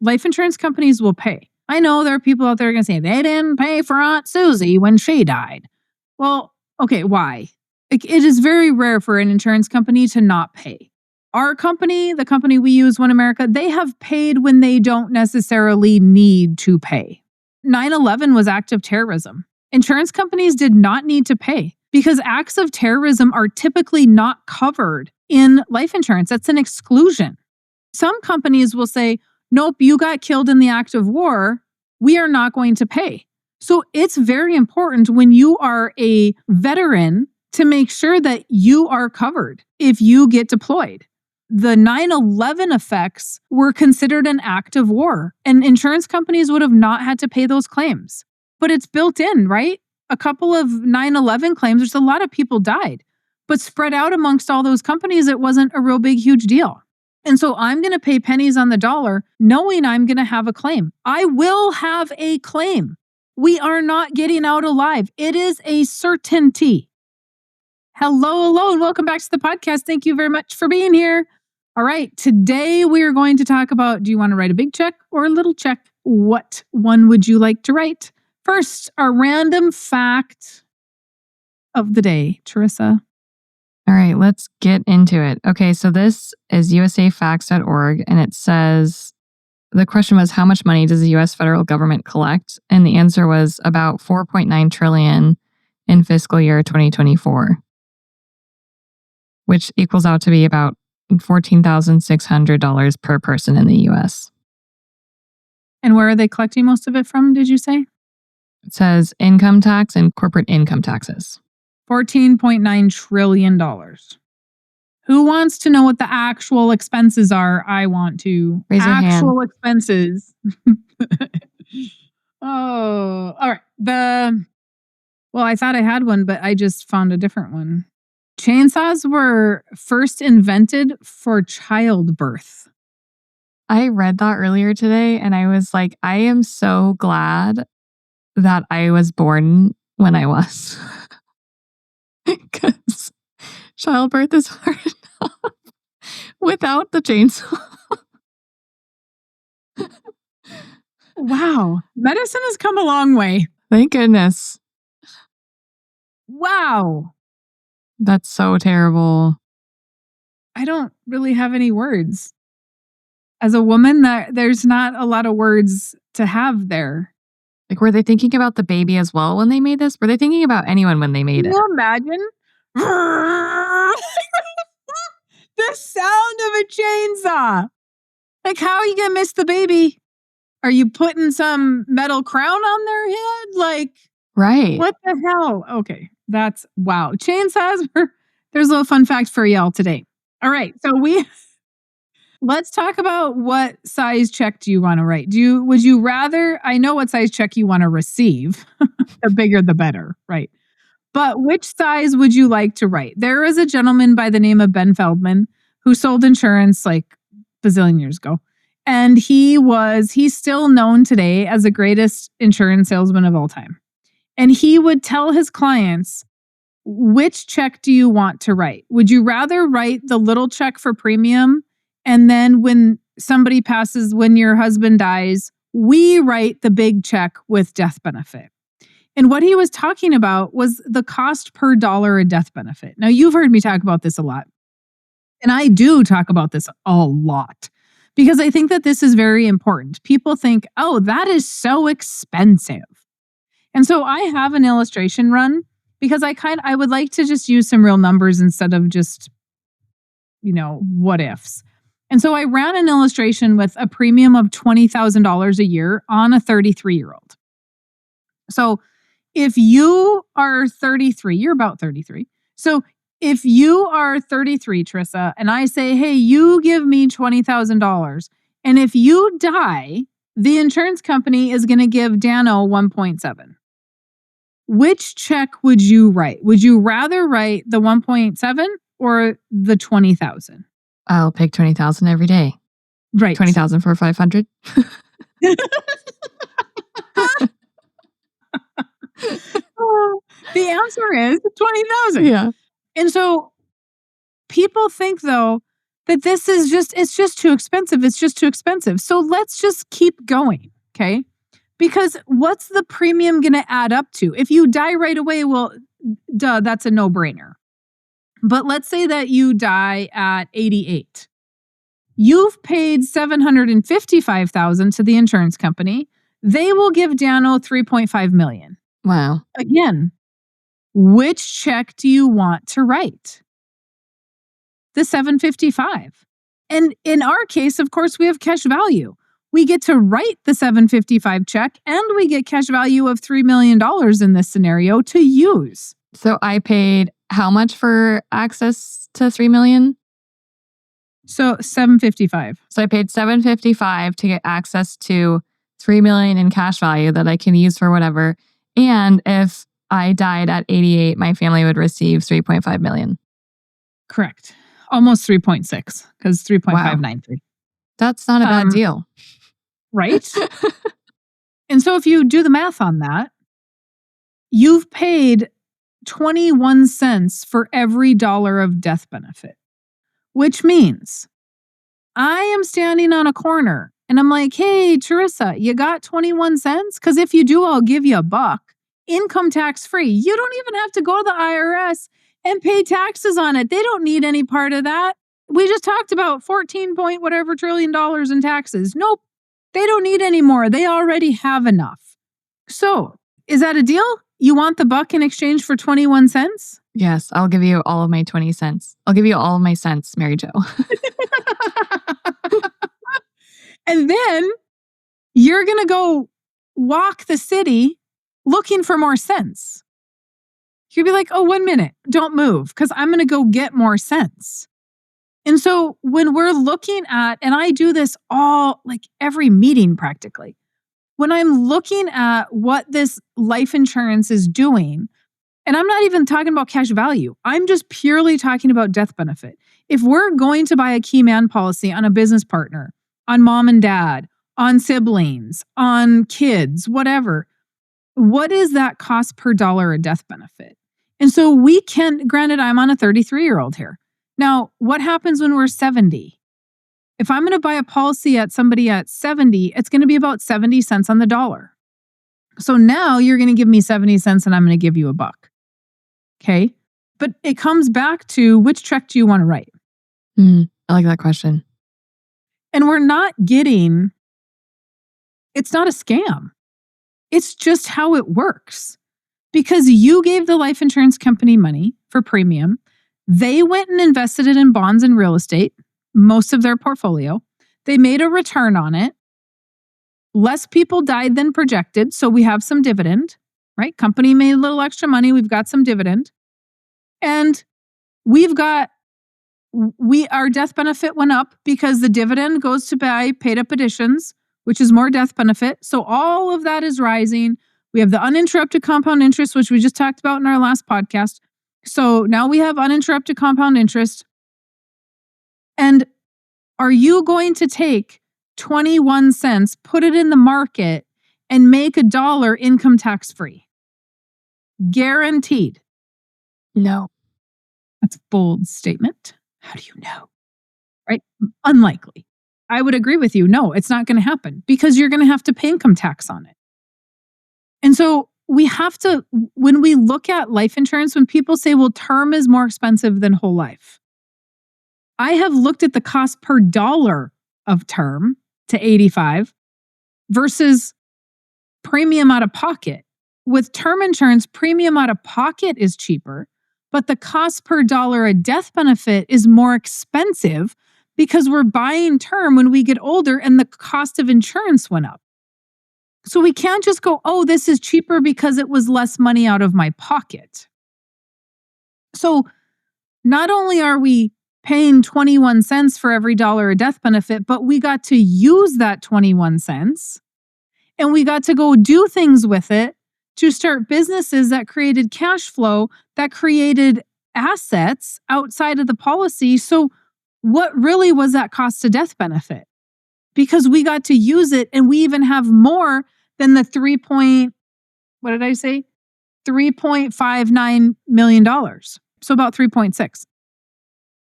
life insurance companies will pay. I know there are people out there going to say they didn't pay for Aunt Susie when she died. Well, okay, why? It is very rare for an insurance company to not pay. Our company, the company we use, One America, they have paid when they don't necessarily need to pay. 9/11 was act of terrorism. Insurance companies did not need to pay because acts of terrorism are typically not covered in life insurance. That's an exclusion. Some companies will say, nope, you got killed in the act of war. We are not going to pay. So it's very important when you are a veteran to make sure that you are covered if you get deployed. The 9/11 effects were considered an act of war, and insurance companies would have not had to pay those claims. But it's built in, right? A couple of 9/11 claims, there's a lot of people died, but spread out amongst all those companies, it wasn't a real big, huge deal. And so I'm going to pay pennies on the dollar knowing I'm going to have a claim. I will have a claim. We are not getting out alive. It is a certainty. Hello, and welcome back to the podcast. Thank you very much for being here. All right, today we are going to talk about, do you want to write a big check or a little check? What one would you like to write? First, our random fact of the day. Tarisa. All right, let's get into it. Okay, so this is usafacts.org, and it says, the question was, how much money does the U.S. federal government collect? And the answer was about $4.9 trillion in fiscal year 2024, which equals out to be about $14,600 per person in the U.S. And where are they collecting most of it from, did you say? It says income tax and corporate income taxes. $14.9 trillion. Who wants to know what the actual expenses are? I want to. Raise your hand. Actual expenses. Oh, all right. Well, I thought I had one, but I just found a different one. Chainsaws were first invented for childbirth. I read that earlier today, and I was like, I am so glad that I was born when I was. Because childbirth is hard enough without the chainsaw. Wow. Medicine has come a long way. Thank goodness. Wow. That's so terrible. I don't really have any words. As a woman, there's not a lot of words to have there. Like, were they thinking about the baby as well when they made this? Were they thinking about anyone when they made it? Can you imagine? The sound of a chainsaw. Like, how are you going to miss the baby? Are you putting some metal crown on their head? Like, right. What the hell? Okay, that's wow. Chainsaws were, there's a little fun fact for y'all today. All right, so let's talk about what size check do you want to write? Would you rather, I know what size check you want to receive. The bigger the better, right? But which size would you like to write? There is a gentleman by the name of Ben Feldman who sold insurance like a bazillion years ago. And he's still known today as the greatest insurance salesman of all time. And he would tell his clients, which check do you want to write? Would you rather write the little check for premium? And then when somebody passes, when your husband dies, we write the big check with death benefit. And what he was talking about was the cost per dollar a death benefit. Now, you've heard me talk about this a lot. And I do talk about this a lot because I think that this is very important. People think, oh, that is so expensive. And so I have an illustration run because I would like to just use some real numbers instead of just, what ifs. And so I ran an illustration with a premium of $20,000 a year on a 33-year-old. So if you are 33, you're about 33. So if you are 33, Tarisa, and I say, hey, you give me $20,000, and if you die, the insurance company is going to give Dano 1.7. Which check would you write? Would you rather write the 1.7 or the 20,000? I'll pick 20,000 every day. Right. 20,000 for 500. The answer is 20,000. Yeah. And so people think, though, that it's just too expensive. It's just too expensive. So let's just keep going. Okay. Because what's the premium going to add up to? If you die right away, well, duh, that's a no-brainer. But let's say that you die at 88. You've paid $755,000 to the insurance company. They will give Dano $3.5 million. Wow. Again, which check do you want to write? The $755. And in our case, of course, we have cash value. We get to write the $755 check and we get cash value of $3 million in this scenario to use. So I paid how much for access to $3 million? So $755. So I paid $755 to get access to $3 million in cash value that I can use for whatever. And if I died at 88, my family would receive $3.5 million. Correct. Almost 3.6 because 3.593. That's not a bad deal. Right? And so if you do the math on that, you've paid 21 cents for every dollar of death benefit, which means I am standing on a corner and I'm like, hey, Tarisa, you got 21 cents? Because if you do, I'll give you $1, income tax free. You don't even have to go to the IRS and pay taxes on it. They don't need any part of that. We just talked about 14 point whatever trillion dollars in taxes. Nope. They don't need any more. They already have enough. So, is that a deal? You want the $1 in exchange for 21 cents? Yes, I'll give you all of my 20 cents. I'll give you all of my cents, Mary Jo. And then you're going to go walk the city looking for more cents. You'll be like, oh, 1 minute, don't move because I'm going to go get more cents. And so when we're looking at, and I do this all like every meeting practically, when I'm looking at what this life insurance is doing, and I'm not even talking about cash value, I'm just purely talking about death benefit. If we're going to buy a key man policy on a business partner, on mom and dad, on siblings, on kids, whatever, what is that cost per dollar of death benefit? And so we can, granted, I'm on a 33-year-old here. Now, what happens when we're 70? If I'm going to buy a policy at somebody at 70, it's going to be about 70 cents on the dollar. So now you're going to give me 70 cents and I'm going to give you $1. Okay. But it comes back to which check do you want to write? I like that question. And we're not getting, it's not a scam. It's just how it works. Because you gave the life insurance company money for premium. They went and invested it in bonds and real estate, most of their portfolio. They made a return on it. Less people died than projected, so we have some dividend, right? Company made a little extra money. We've got some dividend. And our death benefit went up because the dividend goes to buy paid up additions, which is more death benefit. So all of that is rising. We have the uninterrupted compound interest, which we just talked about in our last podcast. So now we have uninterrupted compound interest. And are you going to take 21 cents, put it in the market, and make $1 income tax free? Guaranteed. No. That's a bold statement. How do you know? Right? Unlikely. I would agree with you. No, it's not going to happen because you're going to have to pay income tax on it. And so we have to, when we look at life insurance, when people say, well, term is more expensive than whole life, I have looked at the cost per dollar of term to 85 versus premium out of pocket. With term insurance, premium out of pocket is cheaper, but the cost per dollar of death benefit is more expensive because we're buying term when we get older and the cost of insurance went up. So we can't just go, oh, this is cheaper because it was less money out of my pocket. So not only are we paying 21 cents for every dollar of death benefit, but we got to use that 21 cents and we got to go do things with it to start businesses that created cash flow, that created assets outside of the policy. So what really was that cost to death benefit? Because we got to use it and we even have more than the $3.59 million. So about 3.6.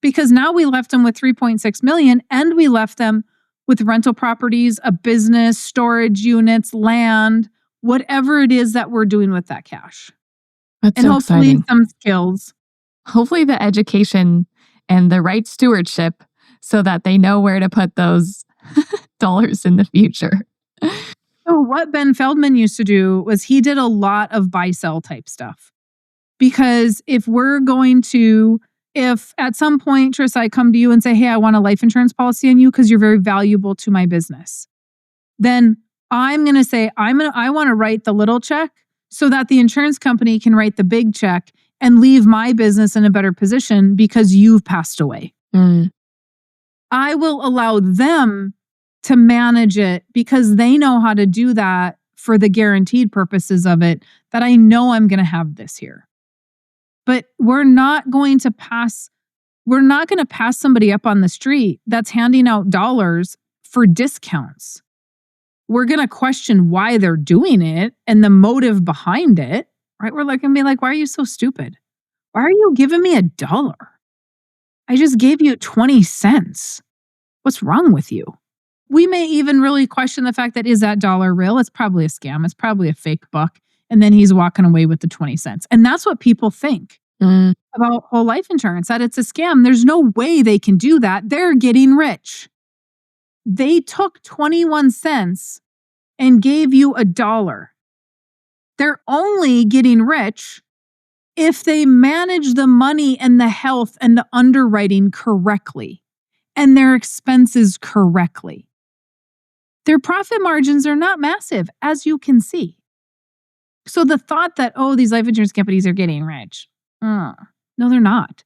because now we left them with 3.6 million and we left them with rental properties, a business, storage units, land, whatever it is that we're doing with that cash. That's And so hopefully exciting. some skills. Hopefully the education and the right stewardship so that they know where to put those dollars in the future. So what Ben Feldman used to do was he did a lot of buy-sell type stuff. Because if at some point, Tris, I come to you and say, hey, I want a life insurance policy on you because you're very valuable to my business, then I'm going to say, I want to write the little check so that the insurance company can write the big check and leave my business in a better position because you've passed away. Mm. I will allow them to manage it because they know how to do that for the guaranteed purposes of it, that I know I'm going to have this here. But we're not going to pass somebody up on the street that's handing out dollars for discounts. We're going to question why they're doing it and the motive behind it, right? We're going to be like, why are you so stupid? Why are you giving me $1? I just gave you 20 cents. What's wrong with you? We may even really question the fact that, is that dollar real? It's probably a scam. It's probably a fake buck. And then he's walking away with the 20 cents. And that's what people think about whole life insurance, that it's a scam. There's no way they can do that. They're getting rich. They took 21 cents and gave you $1. They're only getting rich if they manage the money and the health and the underwriting correctly and their expenses correctly. Their profit margins are not massive, as you can see. So the thought that, these life insurance companies are getting rich. No, they're not.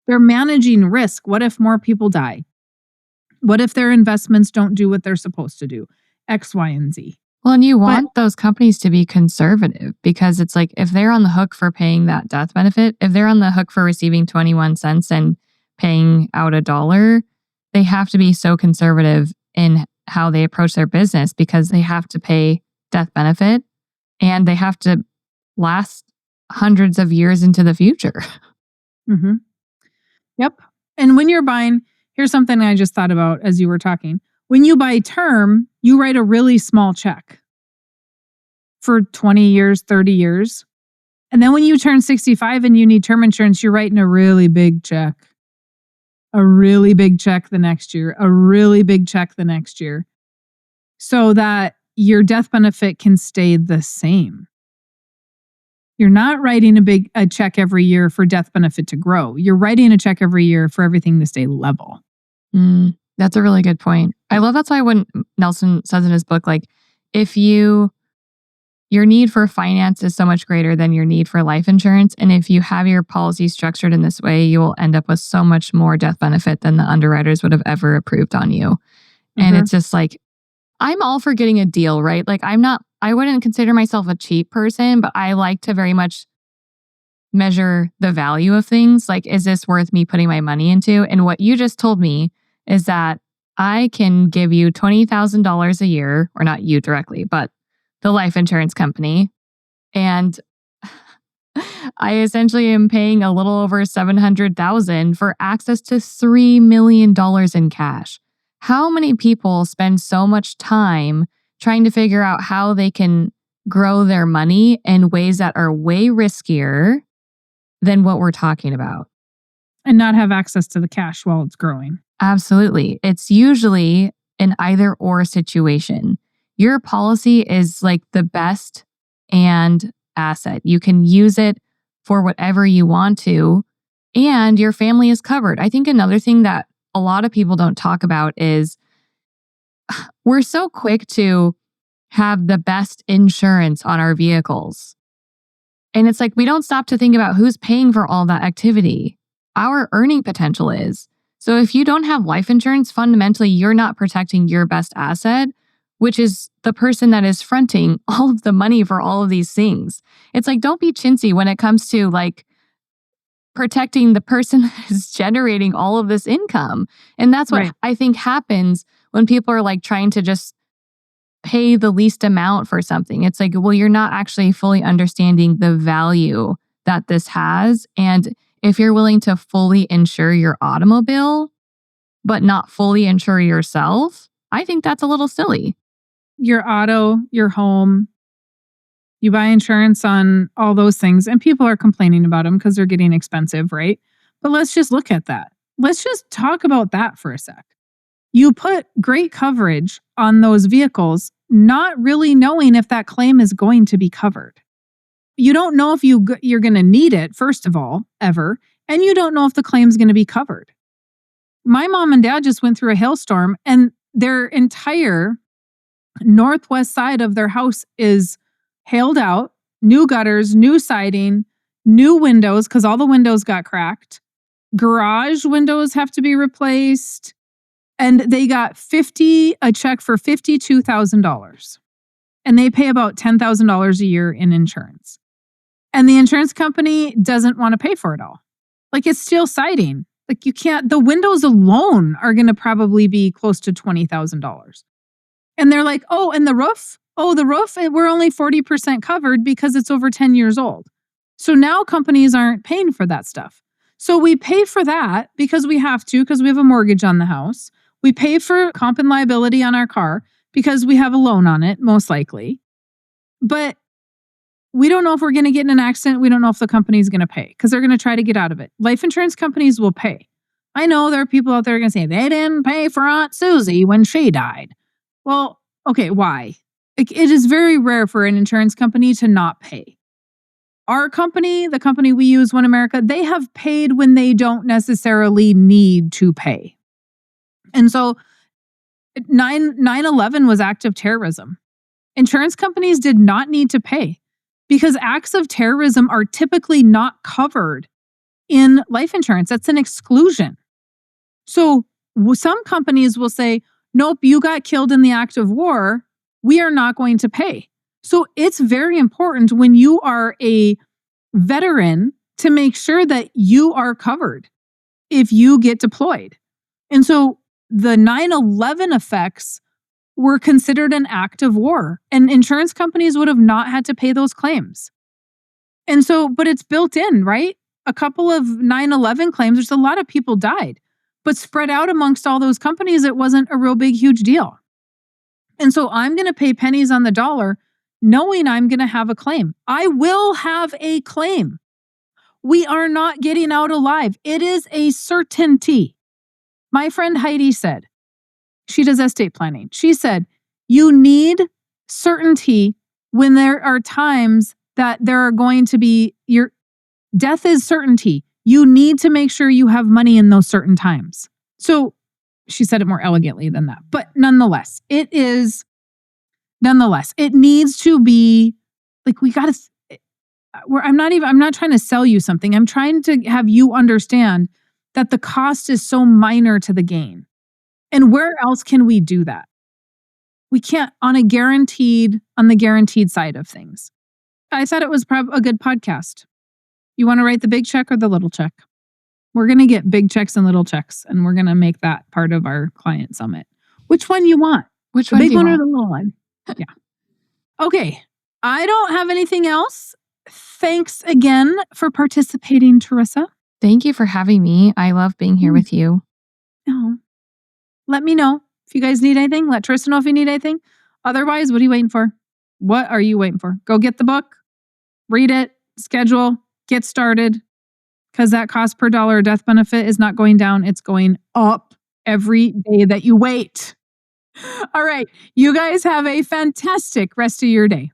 They're managing risk. What if more people die? What if their investments don't do what they're supposed to do? X, Y, and Z. Well, and you want those companies to be conservative because it's like if they're on the hook for paying that death benefit, if they're on the hook for receiving 21 cents and paying out $1, they have to be so conservative in how they approach their business because they have to pay death benefit and they have to last hundreds of years into the future. Mm-hmm. Yep. And when you're buying, here's something I just thought about as you were talking. When you buy term, you write a really small check for 20 years, 30 years. And then when you turn 65 and you need term insurance, you're writing a really big check. A really big check the next year, a really big check the next year, so that your death benefit can stay the same. You're not writing a check every year for death benefit to grow. You're writing a check every year for everything to stay level. That's a really good point. I love that's why when Nelson says in his book, like, if your need for finance is so much greater than your need for life insurance. And if you have your policy structured in this way, you will end up with so much more death benefit than the underwriters would have ever approved on you. And it's just like, I'm all for getting a deal, right? Like I wouldn't consider myself a cheap person, but I like to very much measure the value of things. Like, is this worth me putting my money into? And what you just told me is that I can give you $20,000 a year, or not you directly, but the life insurance company. And I essentially am paying a little over $700,000 for access to $3 million in cash. How many people spend so much time trying to figure out how they can grow their money in ways that are way riskier than what we're talking about? And not have access to the cash while it's growing. Absolutely. It's usually an either or situation. Your policy is like the best and asset. You can use it for whatever you want to, and your family is covered. I think another thing that a lot of people don't talk about is we're so quick to have the best insurance on our vehicles. And it's like we don't stop to think about who's paying for all that activity. Our earning potential is. So if you don't have life insurance, fundamentally, you're not protecting your best asset, which is the person that is fronting all of the money for all of these things. It's like, don't be chintzy when it comes to like protecting the person that is generating all of this income. And that's what I think happens when people are like trying to just pay the least amount for something. It's like, well, you're not actually fully understanding the value that this has. And if you're willing to fully insure your automobile, but not fully insure yourself, I think that's a little silly. Your auto, your home, you buy insurance on all those things, and people are complaining about them because they're getting expensive, right? But let's just look at that. Let's just talk about that for a sec. You put great coverage on those vehicles, not really knowing if that claim is going to be covered. You don't know if you're going to need it, first of all, ever, and you don't know if the claim is going to be covered. My mom and dad just went through a hailstorm, and their entire northwest side of their house is hailed out, new gutters, new siding, new windows because all the windows got cracked. Garage windows have to be replaced. And they got a check for $52,000. And they pay about $10,000 a year in insurance. And the insurance company doesn't want to pay for it all. Like, it's steel siding. Like, you can't, the windows alone are going to probably be close to $20,000. And they're like, oh, and the roof? Oh, the roof, we're only 40% covered because it's over 10 years old. So now companies aren't paying for that stuff. So we pay for that because we have to, because we have a mortgage on the house. We pay for comp and liability on our car because we have a loan on it, most likely. But we don't know if we're going to get in an accident. We don't know if the company's going to pay because they're going to try to get out of it. Life insurance companies will pay. I know there are people out there going to say they didn't pay for Aunt Susie when she died. Well, okay, why? It is very rare for an insurance company to not pay. Our company, the company we use, One America, they have paid when they don't necessarily need to pay. And so 9/11 was active terrorism. Insurance companies did not need to pay because acts of terrorism are typically not covered in life insurance. That's an exclusion. So some companies will say, nope, you got killed in the act of war. We are not going to pay. So it's very important when you are a veteran to make sure that you are covered if you get deployed. And so the 9/11 effects were considered an act of war, and insurance companies would have not had to pay those claims. And so, but it's built in, right? A couple of 9/11 claims, there's a lot of people died, but spread out amongst all those companies, it wasn't a real big, huge deal. And so I'm going to pay pennies on the dollar knowing I'm going to have a claim. I will have a claim. We are not getting out alive. It is a certainty. My friend Heidi said, she does estate planning. She said, you need certainty when there are times that there are going to be, your death is certainty. You need to make sure you have money in those certain times. So she said it more elegantly than that. But nonetheless, it needs to be like, we got to, I'm not trying to sell you something. I'm trying to have you understand that the cost is so minor to the gain. And where else can we do that? We can't on the guaranteed side of things. I thought it was a good podcast. You want to write the big check or the little check? We're going to get big checks and little checks, and we're going to make that part of our client summit. Which one you want? Which the one big do you one want? or the little one? Yeah. Okay. I don't have anything else. Thanks again for participating, Tarisa. Thank you for having me. I love being here with you. No. Let me know if you guys need anything. Let Tarisa know if you need anything. Otherwise, what are you waiting for? What are you waiting for? Go get the book, read it, schedule, get started. Because that cost per dollar death benefit is not going down. It's going up every day that you wait. All right. You guys have a fantastic rest of your day.